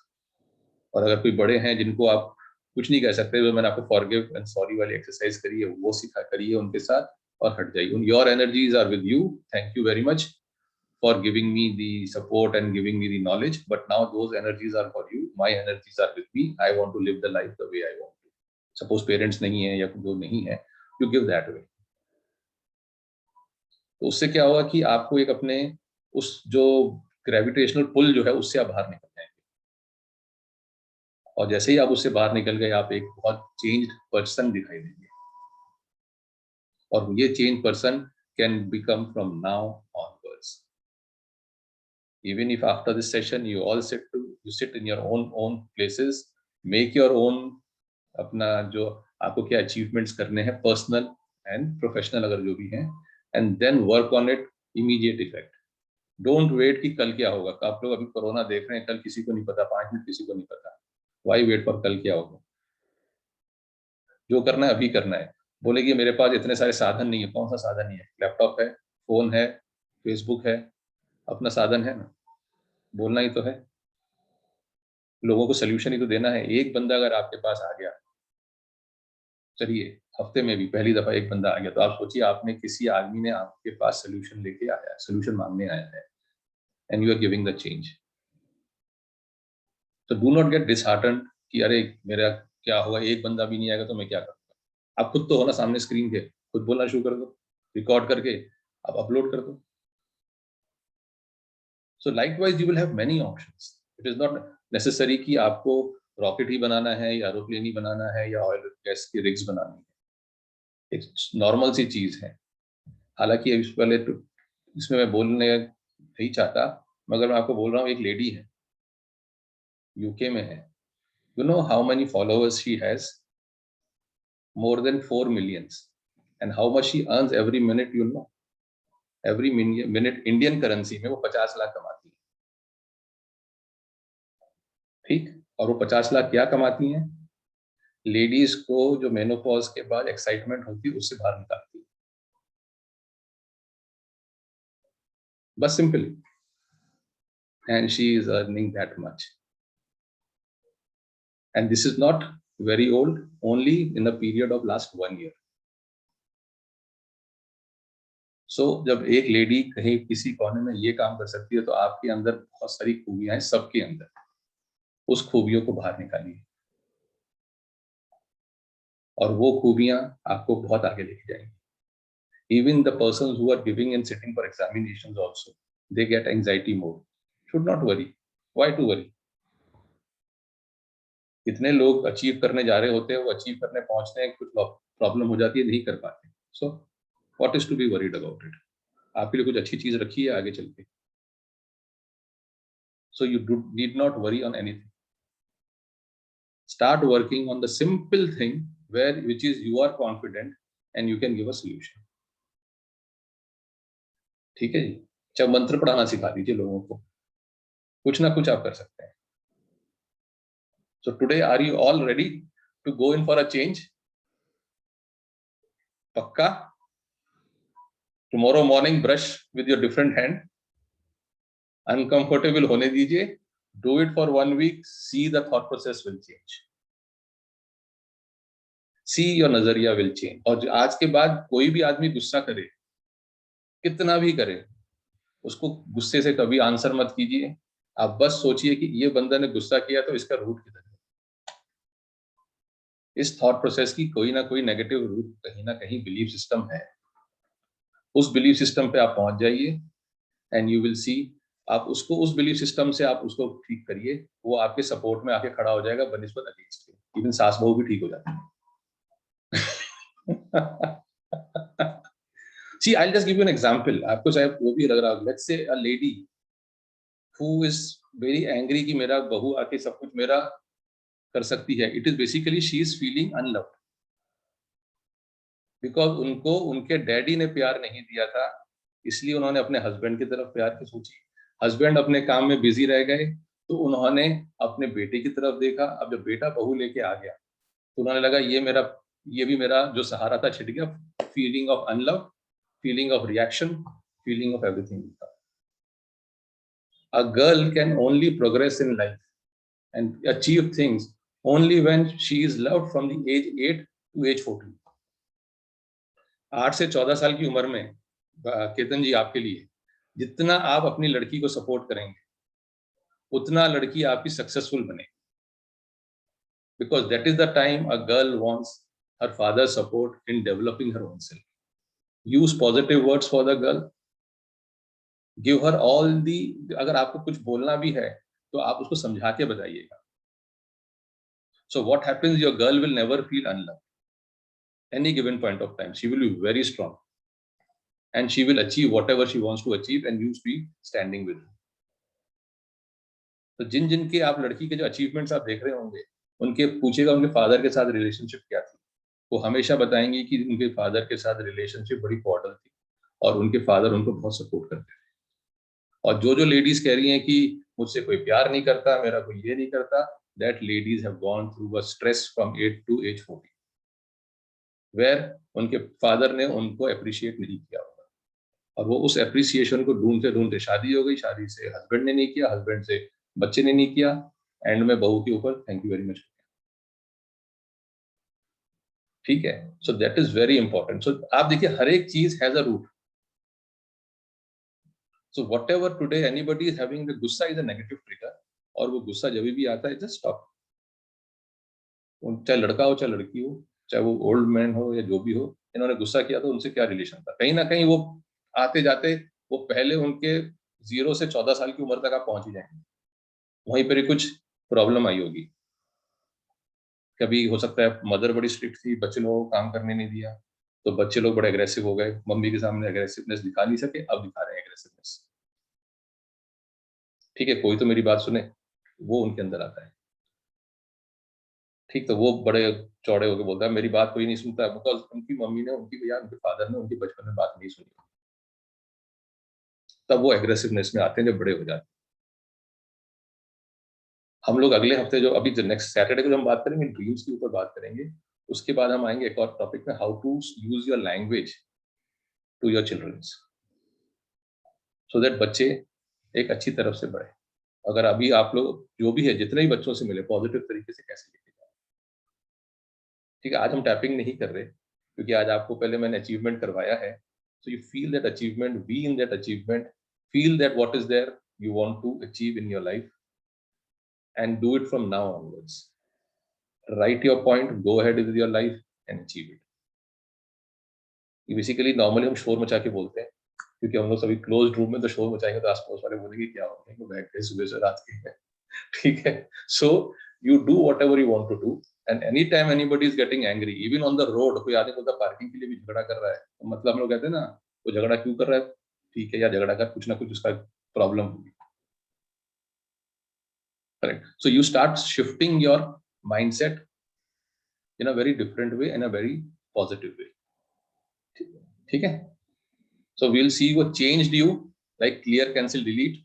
और अगर कोई बड़े हैं जिनको आप कुछ नहीं कह सकते, तो मैंने आपको फॉरगिव एंड सॉरी वाली एक्सरसाइज करी है, वो सिखा करिए उनके साथ और हट जाइए। Your energies are with you. Thank you very much for giving me the support and giving me the knowledge, but now those energies are for you, my energies are with me, I want to live the life the way I want to। suppose parents नहीं है या जो नहीं है, you give that way। तो उससे क्या होगा कि आपको एक अपने उस जो ग्रेविटेशनल पुल जो है, उससे आप बाहर निकल जाएंगे। और जैसे ही आप उससे बाहर निकल गए, आप एक बहुत चेंज्ड पर्सन दिखाई देंगे। और ये change person can become from now onwards. Even if after this session you all sit in your own places, make your own अपना जो आपको क्या अचीवमेंट्स करने हैं, पर्सनल एंड प्रोफेशनल अगर जो भी हैं, and then work on it, immediate effect. Don't wait कि कल क्या होगा। आप लोग अभी कोरोना देख रहे हैं, कल किसी को नहीं पता, 5 मिनट किसी को नहीं पता। वाई वेट फॉर कल क्या होगा? जो करना है अभी करना है। बोले कि मेरे पास इतने सारे साधन नहीं है। कौन सा साधन नहीं है? लैपटॉप है, फोन है, फेसबुक है, अपना साधन है ना। बोलना ही तो है, लोगों को सोल्यूशन ही तो देना है। एक बंदा अगर आपके पास आ गया, चलिए हफ्ते में भी पहली दफा एक बंदा आ गया, तो आप सोचिए, आपने किसी आदमी ने आपके पास सोल्यूशन लेके आया है, सोल्यूशन मांगने आया है, and you are giving the change. तो डू नॉट गेट डिसहार्टन कि अरे मेरा क्या होगा, एक बंदा भी नहीं आएगा तो मैं क्या करूँगा। आप खुद तो हो ना सामने स्क्रीन के, खुद बोलना शुरू कर दो, रिकॉर्ड करके आप अपलोड कर दो। सो likewise you will have many options. It is not necessary कि आपको रॉकेट ही बनाना है या एरोप्लेन ही बनाना है या ऑयल गैस की रिग्स बनानी है। एक नॉर्मल सी चीज है। हालांकि इस पहले तो इसमें मैं बोलने नहीं चाहता, मगर मैं आपको बोल रहा हूँ, एक लेडी है, यूके में है। You know how many followers she has? More than 4 million। And how much she earns every minute? You know, every minute Indian currency में वो 50 लाख कमाती है। ठीक। और वो 50 लाख क्या कमाती हैं? लेडीज को जो मेनोपॉज के बाद एक्साइटमेंट होती है, उससे बाहर निकालती है। बस simply. And she is earning that much. And this is not very old, only in the period of last 1 year। सो जब एक लेडी कहीं किसी कोने में ये काम कर सकती है, तो आपके अंदर बहुत सारी खूबियां हैं, सबके अंदर। उस खूबियों को बाहर निकालिए, और वो खूबियां आपको बहुत आगे लेके जाएंगी। Even the person who are giving and sitting for examinations also, they get anxiety more. Should not worry. Why to worry? कितने लोग अचीव करने जा रहे होते हैं, वो अचीव करने पहुंचते हैं, कुछ प्रॉब्लम हो जाती है, नहीं कर पाते। So what is to be worried about it? आपके लिए कुछ अच्छी चीज रखी है आगे चल के। So you need not worry on anything. Start working on the simple thing which is you are confident and you can give a solution. ठीक है जी, चाहे मंत्र पढ़ाना सिखा दीजिए लोगों को, कुछ ना कुछ आप कर सकते हैं. So today, are you all ready to go in for a change? पक्का? Tomorrow morning, brush with your different hand. Uncomfortable होने दीजिए. Do it for 1 week. See the thought process will change. See your नजरिया will change. और आज के बाद कोई भी आदमी गुस्सा करे, कितना भी करे, उसको गुस्से से कभी आंसर मत कीजिए. आप बस सोचिए कि ये बंदा ने गुस्सा किया तो इसका रूट किधर है. इस थॉट प्रोसेस की कोई ना कोई नेगेटिव रूट कहीं ना कहीं बिलीफ सिस्टम है. उस बिलीफ सिस्टम पे आप पहुंच जाइए एंड यू विल सी. आप उसको उस बिलीफ सिस्टम से आप उसको ठीक करिए, वो आपके सपोर्ट में आके खड़ा हो जाएगा बनिस्बत अगेंस्ट के. इवन सास बहू भी ठीक हो जाती है. See, I'll just give you an example. आपको शायद वो भी लग रहा हो. Let's say a lady who is very angry कि मेरा बहू आके सब कुछ मेरा कर सकती है. It is basically she is feeling unloved. Because उनको उनके डैडी ने प्यार नहीं दिया था, इसलिए उन्होंने अपने हस्बैंड की तरफ प्यार की सोची. हस्बैंड अपने काम में बिजी रह गए तो उन्होंने अपने बेटे की तरफ देखा. अब जब बेटा बहू लेके आ गया तो उन्होंने लगा ये भी मेरा जो सहारा था छिट गया. Feeling of unlove, feeling of reaction, feeling of everything. A girl can only progress in life and achieve things only when she is loved from the age 8 to age 14. 8 से 14 साल की उम्र में केतन जी आपके लिए जितना आप अपनी लड़की को सपोर्ट करेंगे उतना लड़की आपकी सक्सेसफुल बने. Because that is the time a girl wants her father's support in developing her own self. Use positive words for the girl. Give her all the. अगर आपको कुछ बोलना भी है तो आप उसको समझा के बताइएगा. So what happens? Your girl will never feel unloved. Any given point of time, she will be very strong, and she will achieve whatever she wants to achieve, and you be standing with her. तो जिन के आप लड़की के जो achievements आप देख रहे होंगे, उनके पूछेगा उनके फादर के साथ रिलेशनशिप क्या थी. वो हमेशा बताएंगे कि उनके फादर के साथ रिलेशनशिप बड़ी कॉर्डियल थी और उनके फादर उनको बहुत सपोर्ट करते थे. और जो लेडीज कह रही हैं कि मुझसे कोई प्यार नहीं करता, मेरा कोई ये नहीं करता, that ladies have gone through a stress from 8 to age 40, where उनके फादर ने उनको अप्रिशिएट नहीं किया होगा और वो उस अप्रिसिएशन को ढूंढते ढूंढते शादी हो गई. शादी से हस्बैंड ने नहीं किया, हस्बैंड से बच्चे ने नहीं किया, एंड में बहू के ऊपर थैंक यू वेरी मच. ठीक है. So that is very important. So आप देखिए हर एक चीज has a root. So whatever today anybody is having, the गुस्सा is a negative trigger, और वो गुस्सा जब भी आता है just stop. चाहे लड़का हो चाहे लड़की हो, चाहे वो ओल्ड मैन हो या जो भी हो, इन्होंने गुस्सा किया तो उनसे क्या रिलेशन था. कहीं ना कहीं वो आते जाते वो पहले उनके 0 से 14 साल की उम्र तक आप पहुंच ही जाएंगे. वहीं पर ही कुछ प्रॉब्लम आई होगी. कभी हो सकता है मदर बड़ी स्ट्रिक्ट थी, बच्चे लोगों को काम करने नहीं दिया, तो बच्चे लोग बड़े अग्रेसिव हो गए, मम्मी के सामने अग्रेसिवनेस दिखा नहीं सके, अब दिखा रहे हैं अग्रेसिवनेस. ठीक है, कोई तो मेरी बात सुने, वो उनके अंदर आता है. ठीक, तो वो बड़े चौड़े होकर बोलता है मेरी बात कोई नहीं सुनता, बिकॉज उनकी मम्मी ने उनके फादर ने उनकी बचपन में बात नहीं सुनी. तब वो एग्रेसिवनेस में आते हैं जब बड़े हो जाते हैं. हम लोग अगले हफ्ते जो अभी नेक्स्ट सैटरडे को जो हम बात करेंगे ड्रीम्स के ऊपर बात करेंगे. उसके बाद हम आएंगे एक और टॉपिक में, how to use your language to your childrens, so that बच्चे एक अच्छी तरफ से बढ़े. अगर अभी आप लोग जो भी है जितने भी बच्चों से मिले पॉजिटिव तरीके से कैसे लेके जाए. ठीक है, आज हम टैपिंग नहीं कर रहे क्योंकि आज आपको पहले मैंने अचीवमेंट करवाया है. So you feel that achievement, be in that achievement, feel that what is there you want to achieve in your life and do it from now onwards. Write your point, go ahead with your life and achieve it. ये basically normally हम शोर मचा के बोलते हैं क्योंकि हम लोग सभी क्लोज्ड रूम में तो शोर मचाएंगे तो आसपास वाले बोलेंगे क्या हो गया, बैठ के सुबह से रात के. ठीक है. सो you do whatever you want to do, and anytime anybody is getting angry, even on the road, कोई आदमी बोलता पार्किंग के लिए भी झगड़ा कर रहा है, तो मतलब हम लोग कहते हैं ना वो झगड़ा क्यों कर रहा है. ठीक है, या झगड़ा कर, कुछ ना कुछ उसका प्रॉब्लम होगी. Correct. So you start shifting your mindset in a very different way, in a very positive way. ठीक है? So we'll see what changed you, like clear, cancel, delete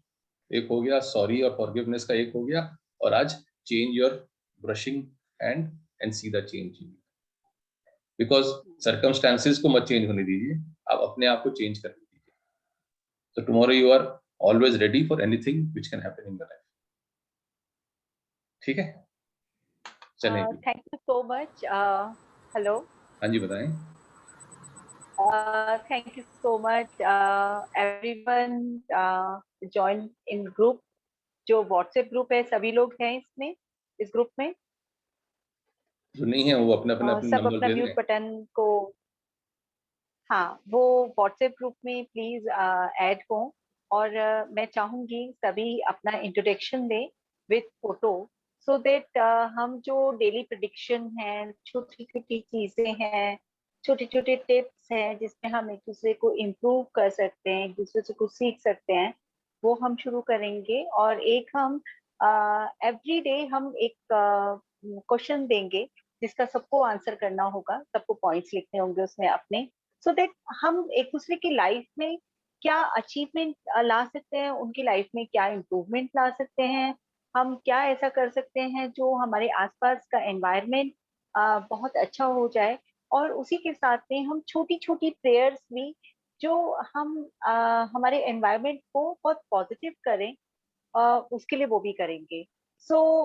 एक हो गया, sorry और forgiveness का एक हो गया, और आज change your brushing and see the change. Because circumstances को मत change होने दीजिए, आप अपने आप को change कर दीजिए. So tomorrow you are always ready for anything which can happen in your life. ठीक है? चलें. Thank you so much. Hello. हाँ जी, बताएं. Thank you so much. Everyone join in group. जो WhatsApp ग्रुप है, सभी लोग हैं इसमें, इस ग्रुप में. जो नहीं है वो अपने सब नंबर अपना भेज म्यूट दें. बटन को, हाँ, वो WhatsApp ग्रुप में प्लीज ऐड हो. और मैं चाहूंगी सभी अपना इंट्रोडक्शन दें विथ फोटो, सो दैट हम जो डेली प्रेडिक्शन है, छोटी छोटी चीजें हैं, छोटे छोटे टिप्स हैं जिसमें हम एक दूसरे को इम्प्रूव कर सकते हैं, एक दूसरे से कुछ सीख सकते हैं, वो हम शुरू करेंगे. और एक हम एवरी डे हम एक क्वेश्चन देंगे जिसका सबको आंसर करना होगा, सबको पॉइंट्स लिखने होंगे उसमें अपने, सो दैट हम एक दूसरे की लाइफ में क्या अचीवमेंट ला सकते हैं, उनकी लाइफ में क्या इम्प्रूवमेंट ला सकते हैं, हम क्या ऐसा कर सकते हैं जो हमारे आसपास का एनवायरनमेंट बहुत अच्छा हो जाए. और उसी के साथ में हम छोटी छोटी प्रेयर्स भी जो हम हमारे एनवायरनमेंट को बहुत पॉजिटिव करें, उसके लिए वो भी करेंगे. सो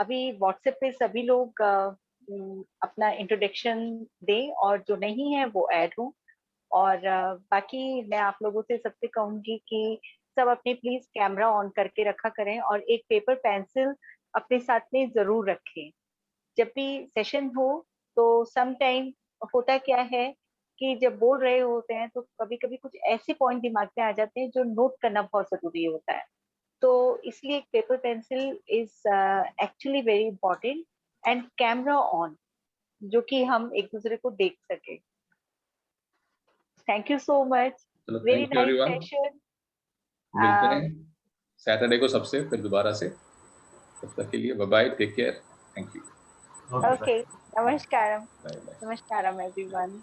अभी व्हाट्सएप पे सभी लोग अपना इंट्रोडक्शन दें, और जो नहीं है वो ऐड हो. और बाकी मैं आप लोगों से सबसे कहूंगी कि सब अपने प्लीज कैमरा ऑन करके रखा करें, और एक पेपर पेंसिल अपने साथ में जरूर रखें जब भी सेशन हो. तो सम टाइम होता क्या है कि जब बोल रहे होते हैं तो कभी कभी कुछ ऐसे पॉइंट दिमाग में आ जाते हैं जो नोट करना बहुत जरूरी होता है. तो इसलिए paper pencil is actually very important, and camera on, जो कि हम एक दूसरे को देख सके. Thank you so much. चलो, very thank you nice everyone. Session. मिलते हैं सैटरडे को सबसे फिर दोबारा से. तब तक के लिए bye bye, take care, thank you. Okay, नमस्कारम. Bye bye. नमस्कारम एवरीवन.